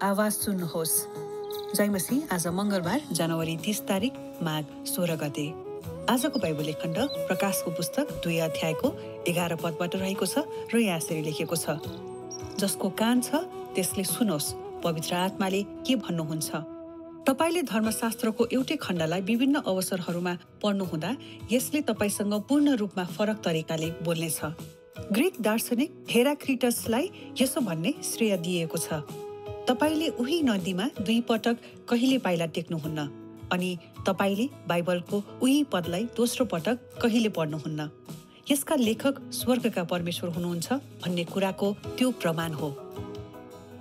आवाज सुन्नुहोस्। जयमसी आज मङ्गलबार जनवरी 30 तारिक माघ 16 गते। आजको बाइबल खण्ड प्रकाशको पुस्तक 2 अध्यायको 11 पदबाट रहेको छ र यहाँ यसरी लेखेको छ, जसको कान छ त्यसले सुनोस्, पवित्र आत्माले के भन्नुहुन्छ। तपाईले धर्मशास्त्रको एउटै खण्डलाई विभिन्न अवसरहरूमा पढ्नुहुँदा यसले तपाईसँग पूर्ण रूपमा फरक तरिकाले बोल्नेछ। ग्रीक दार्शनिक हेराक्लिटसलाई यसो भन्ने श्रेय दिएको छ, तपाईले उही नदीमा 2 पटक कहिले पाइला टेक्नुहुन्न, अनि तपाईले बाइबलको उही पदलाई दोस्रो पटक कहिले पढ्नुहुन्न। यसका लेखक स्वर्गका परमेश्वर हुनुहुन्छ भन्ने कुराको त्यो प्रमाण हो।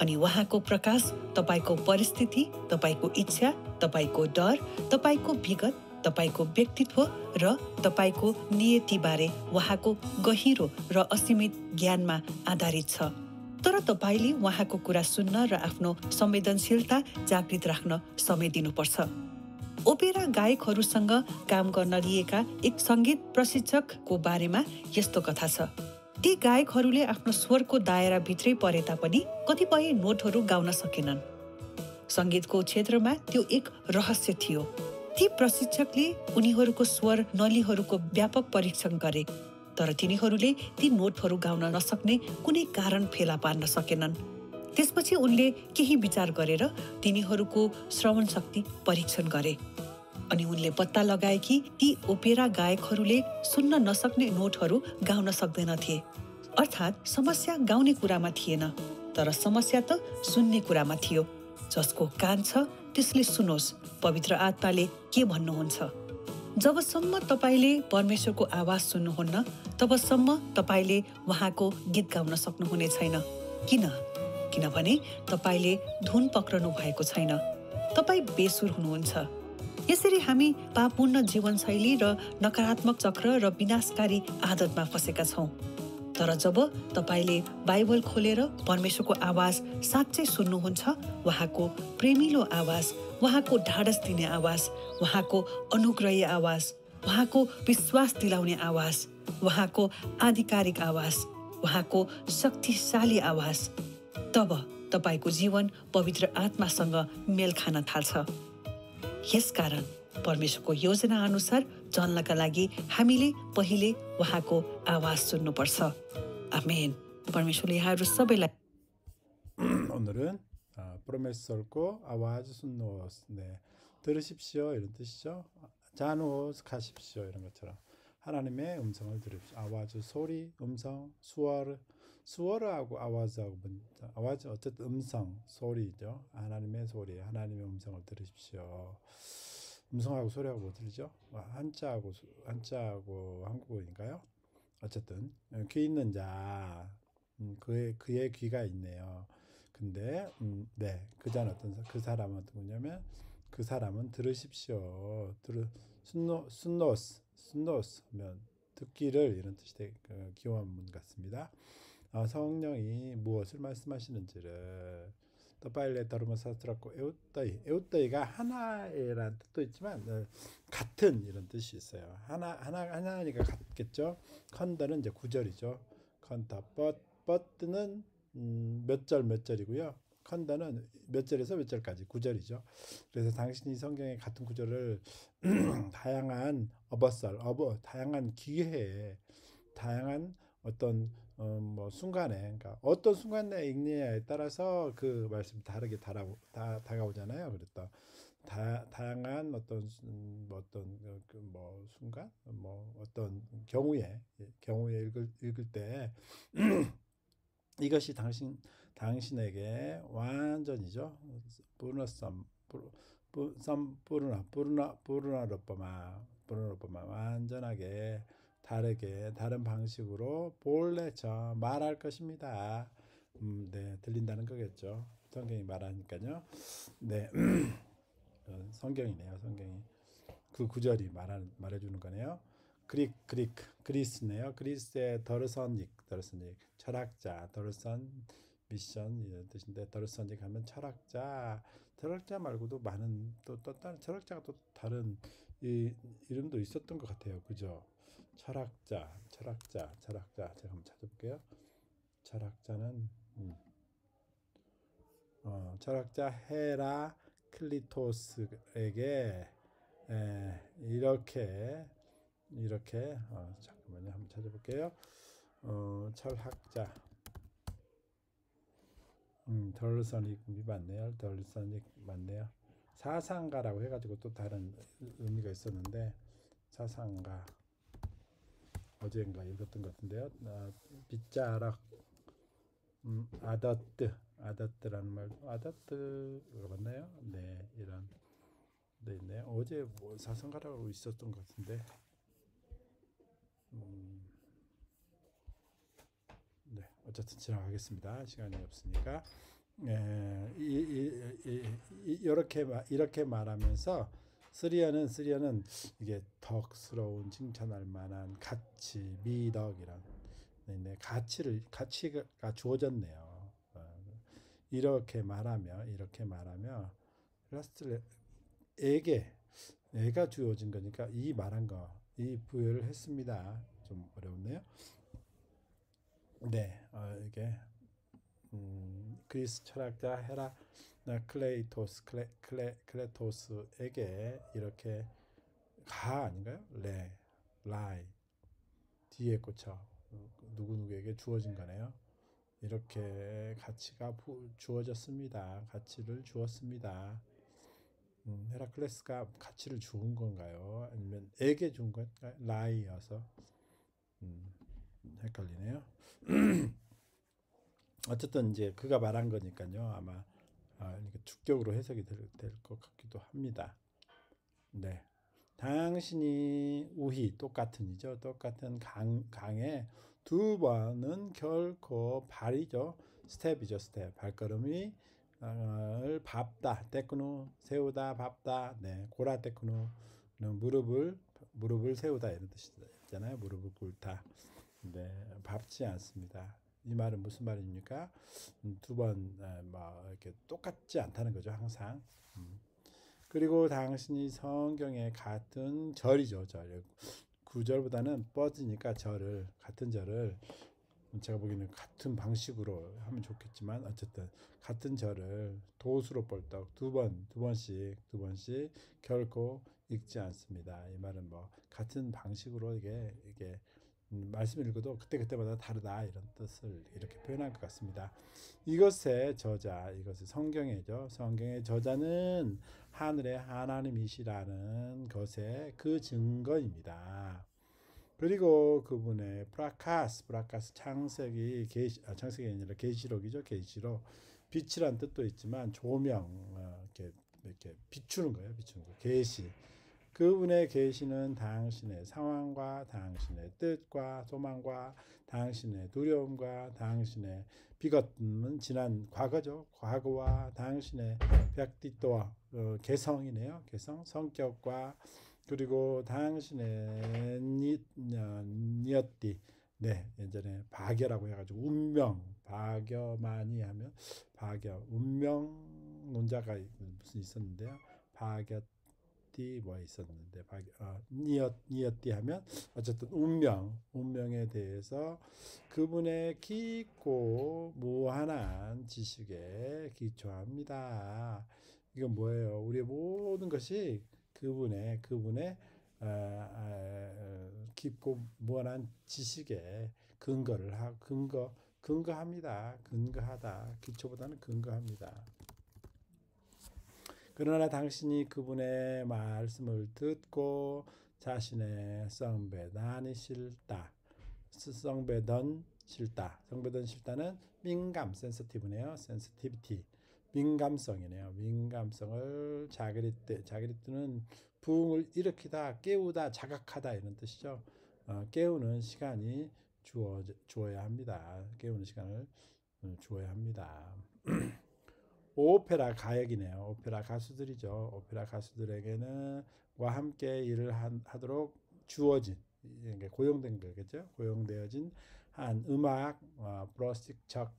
अनि उहाँको प्रकाश तपाईको परिस्थिति, तपाईको इच्छा, तपाईको डर, तपाईको विगत, तपाईको व्यक्तित्व र तपाईको नियतिबारे उहाँको गहिरो र असीमित ज्ञानमा आधारित छ। तर तपाईले उहाँको कुरा सुन्न र आफ्नो संवेदनशीलता जागृत राख्न समय दिनुपर्छ। ओपेरा गायकहरूसँग काम गर्न लिएका एक सङ्गीत प्रशिक्षकको बारेमा यस्तो कथा छ। ती गायकहरूले आफ्नो स्वरको दायराभित्रै परे तापनि कतिपय नोटहरू गाउन सकेनन्। सङ्गीतको क्षेत्रमा त्यो एक रहस्य थियो। ती प्रशिक्षकले उनीहरूको स्वर नलीहरूको व्यापक परीक्षण गरे, तर तिनीहरूले ती नोटहरू गाउन नसक्ने कुनै कारण फेला पार्न सकेनन्। त्यसपछि उनले केही विचार गरेर तिनीहरूको श्रवण शक्ति परीक्षण गरे, अनि उनले पत्ता लगाए कि ती ओपेरा गायकहरूले सुन्न नसक्ने नोटहरू गाउन सक्दैनथे। अर्थात् समस्या गाउने कुरामा थिएन, तर समस्या त सुन्ने कुरामा थियो। जसको कान छ त्यसले सुनोस्, पवित्र आत्माले के भन्नुहुन्छ। जबसम्म तपाईले परमेश्वरको आवाज सुन्नुहुन्न, तबसम्म तपाईले उहाँको गीत गाउन सक्नुहुने छैन। किनभने तपाईले धुन पक्रनु भएको छैन, तपाईँ बेसुर हुनुहुन्छ। यसरी हामी पापपूर्ण जीवनशैली र नकारात्मक चक्र र विनाशकारी आदतमा फँसेका छौँ। तर जब तपाईले बाइबल खोलेर परमेश्वरको आवाज साँच्चै सुन्नुहुन्छ, उहाँको प्रेमिलो आवाज, उहाँको ढाडस दिने आवाज, उहाँको अनुग्रही आवाज, उहाँको विश्वास दिलाउने आवाज, उहाँको आधिकारिक आवाज, उहाँको शक्तिशाली आवाज, तब तपाईको जीवन पवित्र आत्मासँग मेल खान थाल्छ। यसकारण परमेश्वरको योजना अनुसार चल्नका लागि हामीले पहिले उहाँको आवाज सुन्नुपर्छ। आमेन। परमेश्वरले यहाँहरू सबैलाई 오늘은 브로메솔고 아와즈 순노스 들으십시오 이런 뜻이죠. 자노스 가십시오 이런 것처럼 하나님의 음성을 들으십시오. 아와즈 소리, 음성, 수어르하고 아와즈하고 아와즈 어쨌든 음성, 소리죠. 하나님의 소리, 하나님의 음성을 들으십시오. 음성하고 소리하고 뭐 들리죠? 한자하고 한국어인가요? 어쨌든 귀 있는 자, 그의 귀가 있네요. 근데 그 자는 그 사람은 어떤 거냐면 그 사람은 들으십시오. 순노스 하면 듣기를 이런 뜻의 기원문 같습니다. 성령이 무엇을 말씀하시는지를 떠파일레 더르마사스트라고 에웃더이가 하나라는 뜻도 있지만 같은 이런 뜻이 있어요. 하나니까 같겠죠. 컨더는 이제 구절이죠. 컨더 뻗는 몇 절이고요. 컨더는 몇 절에서 몇 절까지 9절이죠. 그래서 당신이 성경의 같은 구절을 다양한 다양한 기회에 다양한 어떤 순간에, 그러니까 어떤 순간에 읽느냐에 따라서 그 말씀이 다르게 다가오잖아요. 그랬다. 다양한 어떤 순간, 어떤 경우에 읽을 때 이것이 당신에게 완전이죠. 부르나로빠마 완전하게 다른 방식으로 볼레처 말할 것입니다. 들린다는 거겠죠. 성경이 말하니까요. 성경이네요. 성경이 그 구절이 말해주는 거네요. 그리스네요. 그리스의 더르선닉 철학자, 더르선 미션 이런 뜻인데, 더르선닉 하면 철학자 말고도 많은 또 다른 철학자가 또 다른 이름도 있었던 것 같아요. 그죠? 철학자 제가 한번 찾아볼게요. 철학자는 철학자 헤라클리토스에게 이렇게 잠깐만요. 한번 찾아볼게요. 철학자 덜서닉이 맞네요. 덜서닉 맞네요. 사상가라고 해가지고 또 다른 의미가 있었는데 사상가 어제인가 읽었던 것 같은데요. 빗자락 아더트라는 말 아더트가 맞나요? 네, 이런 데 있네요. 어제 뭐 사상가라고 있었던 것 같은데 네, 어쨌든 지나가겠습니다. 시간이 없으니까. 이렇게 말하면서 쓰리언은 이게 덕스러운 칭찬할 만한 가치, 미덕이란 네, 가치가 주어졌네요. 이렇게 말하며 라스트에게 주어진 거니까 이 말한 거, 이 부여를 했습니다. 좀 어렵네요. 네, 이게 그리스 철학자 헤라 클레토스에게 이렇게 아닌가요? 라이 뒤에 꽂혀 누구에게 주어진 거네요. 이렇게 가치가 주어졌습니다. 가치를 주었습니다. 헤라클레스가 가치를 주은 건가요? 아니면 에게 준 건가요? 라이여서 헷갈리네요. 어쨌든 이제 그가 말한 거니까요. 아마 주격으로 해석이 될 것 같기도 합니다. 네, 당신이 우희 똑같은 강에 두 번은 결코 발이죠. 스텝 발걸음이 밟다 테크노 세우다 밟다 네 고라 테크노 무릎을 세우다 이런 뜻이잖아요. 무릎을 꿇다. 네, 밟지 않습니다. 이 말은 무슨 말입니까? 두 번 이렇게 똑같지 않다는 거죠. 항상. 그리고 당신이 성경에 같은 절이죠. 절. 구절보다는 뻗으니까 같은 절을 제가 보기에는 같은 방식으로 하면 좋겠지만 어쨌든 같은 절을 도수로 뻘떡 두 번씩 결코 읽지 않습니다. 이 말은 뭐 같은 방식으로 이게 말씀 읽어도 그때마다 다르다 이런 뜻을 이렇게 표현할 것 같습니다. 이것의 성경이죠. 성경의 저자는 하늘의 하나님이시라는 것의 그 증거입니다. 그리고 그분의 프라카스 창세기 아니라 계시록이죠. 계시록 빛이란 뜻도 있지만 조명 이렇게 비추는 거예요. 계시 그분의 계시는 당신의 상황과 당신의 뜻과 소망과 당신의 두려움과 당신의 비거은 지난 과거죠. 과거와 당신의 벽디또와 개성이네요. 성격과 그리고 당신의 니어띠 네 예전에 박여라고 해가지고 운명 박여만이 하면 운명 논자가 무슨 있었는데요. 박여 뭐 있었는데 니어띠 하면 어쨌든 운명에 대해서 그분의 깊고 무한한 지식에 기초합니다. 이건 뭐예요? 우리의 모든 것이 그분의 깊고 무한한 지식에 근거합니다. 근거하다. 기초보다는 근거합니다. 그러나 당신이 그분의 말씀을 듣고 자신의 성배던 싫다는 민감 센서티브네요. 센시티비티 민감성이네요. 민감성을 자그리뜨는 부흥을 일으키다 깨우다 자각하다 이런 뜻이죠. 깨우는 시간이 주어야 합니다. 깨우는 시간을 주어야 합니다. 오페라 가역이네요. 오페라 가수들이죠. 오페라 가수들에게는 와 함께 일을 하도록 주어진 고용된 거겠죠. 고용되어진 한 음악 브러식적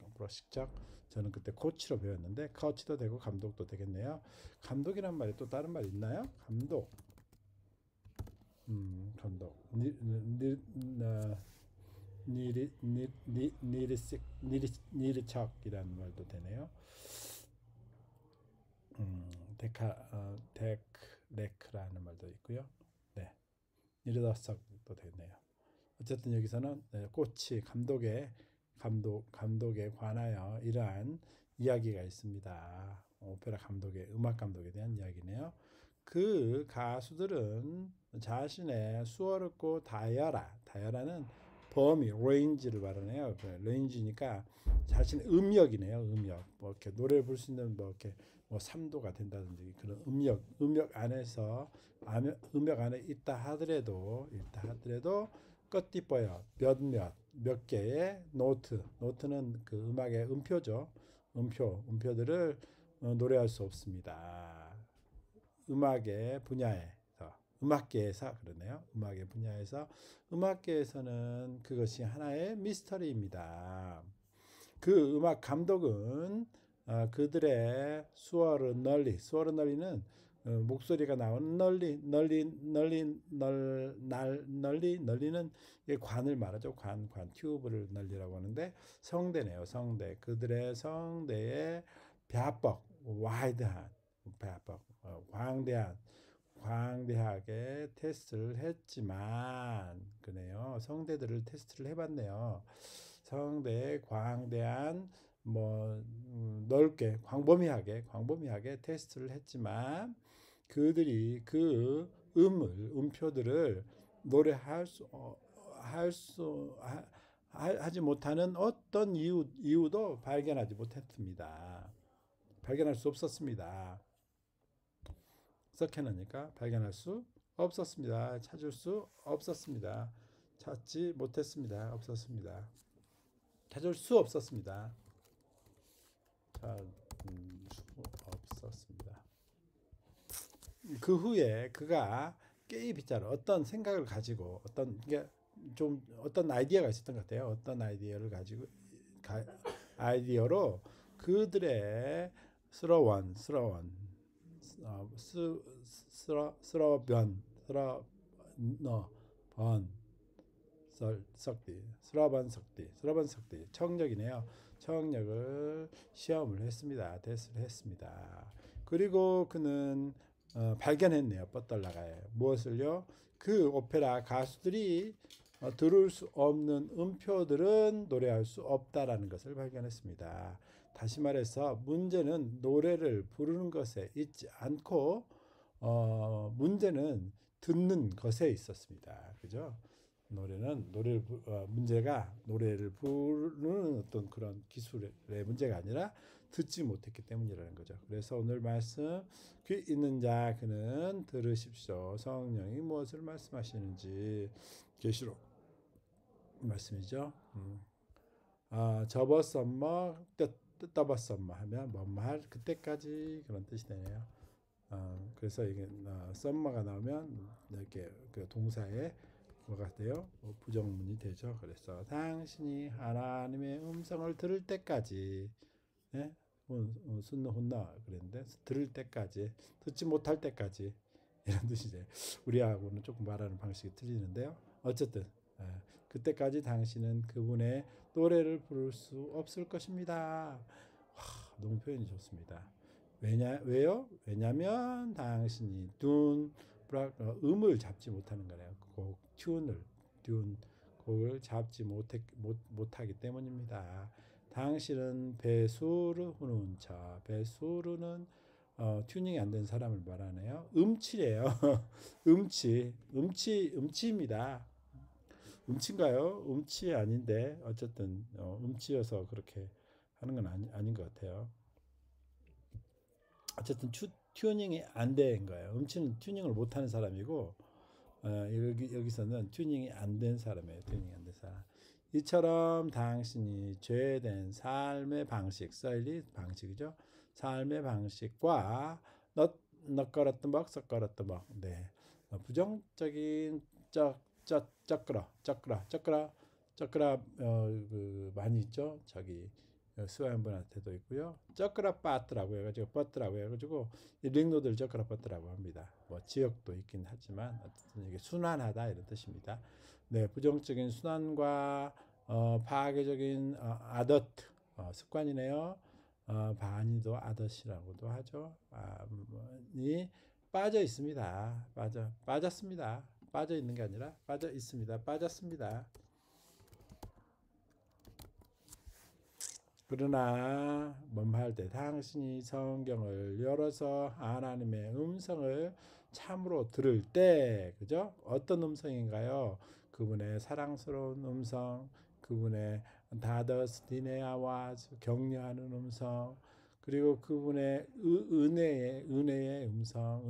저는 그때 코치로 배웠는데 코치도 되고 감독도 되겠네요. 감독이란 말이 또 다른 말 있나요? 감독 니르척이라는 말도 되네요. 데크레크라는 말도 있고요. 네, 이르더석도 되네요. 어쨌든 여기서는 꽃이 감독에 관하여 이러한 이야기가 있습니다. 오페라 감독의 음악 감독에 대한 이야기네요. 그 가수들은 자신의 수월했고 다이어라는 범위, 레인지를 말하네요. 레인지니까 자신의 음역이네요. 음역. 뭐 이렇게 노래를 부를 수 있는 뭐 이렇게 뭐 3도가 된다든지 그런 음역 안에서 음역 안에 있다 하더라도 끝띠뻐요. 몇 개의 노트는 그 음악의 음표죠. 음표들을 노래할 수 없습니다. 음악의 분야에서 음악계에서 그러네요. 음악계에서는 그것이 하나의 미스터리입니다. 그 음악 감독은 그들의 수어른널리는 목소리가 나오는 널리는 관을 말하죠. 관 튜브를 널리라고 하는데 성대네요. 성대. 그들의 성대의 배합법, 광대하게 테스트를 했지만 그네요. 성대들을 테스트를 해봤네요. 성대의 광대한 넓게 광범위하게 테스트를 했지만 그들이 그 음표들을 노래할 하지 못하는 어떤 이유도 발견할 수 없었습니다. 석해너니까 발견할 수 없었습니다. 찾을 수 없었습니다. 찾지 못했습니다. 찾을 수 없었습니다. 없었습니다. 그 후에 그가 깨이빗자로 어떤 생각을 가지고 어떤 아이디어가 있었던 것 같아요. 어떤 아이디어를 가지고 아이디어로 그들의 스러번 석디 청력이네요. 청력을 시험을 했습니다. 테스트를 했습니다. 그리고 그는 발견했네요. 뻗달라가에 무엇을요? 그 오페라 가수들이 들을 수 없는 음표들은 노래할 수 없다라는 것을 발견했습니다. 다시 말해서 문제는 노래를 부르는 것에 있지 않고 문제는 듣는 것에 있었습니다. 그죠? 문제가 노래를 부르는 어떤 그런 기술의 문제가 아니라 듣지 못했기 때문이라는 거죠. 그래서 오늘 말씀 귀 있는 자 그는 들으십시오. 성령이 무엇을 말씀하시는지 계시록 말씀이죠. 접었었뭐 떠봤었뭐 하면 뭐할 그때까지 그런 뜻이 되네요. 그래서 이게 썸머가 나오면 이렇게 그 동사에 뭐가 돼요? 부정문이 되죠. 그래서 당신이 하나님의 음성을 들을 때까지, 예? 혼나 그랬는데 들을 때까지, 듣지 못할 때까지 이런 뜻이죠. 우리하고는 조금 말하는 방식이 틀리는데요. 어쨌든 그때까지 당신은 그분의 노래를 부를 수 없을 것입니다. 너무 표현이 좋습니다. 왜요? 왜냐면 당신이 음을 잡지 못하는 거네요. 곡을 잡지 못하기 때문입니다. 당신은 배수르는 튜닝이 안 된 사람을 말하네요. 음치래요. 음치입니다. 음치인가요? 음치 아닌데 어쨌든 음치여서 그렇게 하는 건 아닌 것 같아요. 어쨌든 튜닝이 안 된 거예요. 음치는 튜닝을 못하는 사람이고 여기서는 튜닝이 안 된 사람이에요. 튜닝이 안 된 사람. 이처럼 당신이 죄된 삶의 방식이죠. 삶의 방식과 넛거렸던 썩거렸던 네. 부정적인 쩌끄라 많이 있죠. 저기 수화연분한테도 있고요. 쩌끄라빠트라고 해가지고 링노들 쩌끄라빠트라고 합니다. 지역도 있긴 하지만 어쨌든 이게 순환하다 이런 뜻입니다. 네, 부정적인 순환과 파괴적인 아더트 습관이네요. 바니도 아더시라고도 하죠. 이 빠져 있습니다. 빠졌습니다. 빠져 있는 게 아니라 빠져 있습니다. 빠졌습니다. 그러나 뭐할 때 당신이 성경을 열어서 하나님의 음성을 참으로 들을 때, 그죠? 어떤 음성인가요? 그분의 사랑스러운 음성, 그분의 다더스 디네아와 격려하는 음성, 그리고 그분의 은혜의 음성,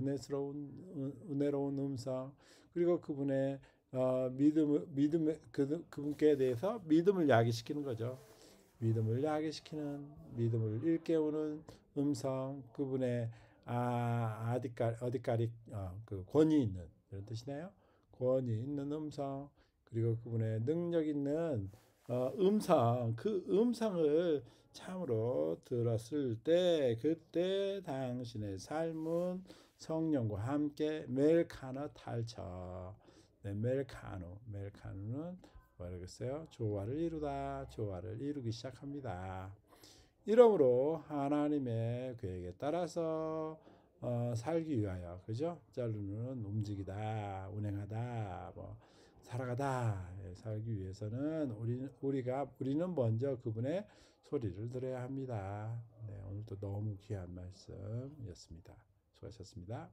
은혜로운 음성, 그리고 그분의 그분께 대해서 믿음을 야기시키는 거죠. 믿음을 야기시키는, 믿음을 일깨우는 음성, 그분의 어디까리 그 권위 있는 그런 뜻이네요. 권위 있는 음성, 그리고 그분의 능력 있는 음성, 그 음성을 참으로 들었을 때, 그때 당신의 삶은 성령과 함께 멜카노 탈처. 네, 멜카노는 뭐라겠어요? 조화를 이루다, 조화를 이루기 시작합니다. 이러므로 하나님의 계획에 따라서 살기 위하여, 그죠? 자르는 움직이다, 운행하다, 뭐 살아가다, 살기 위해서는 우리는 먼저 그분의 소리를 들어야 합니다. 네, 오늘도 너무 귀한 말씀이었습니다. 수고하셨습니다.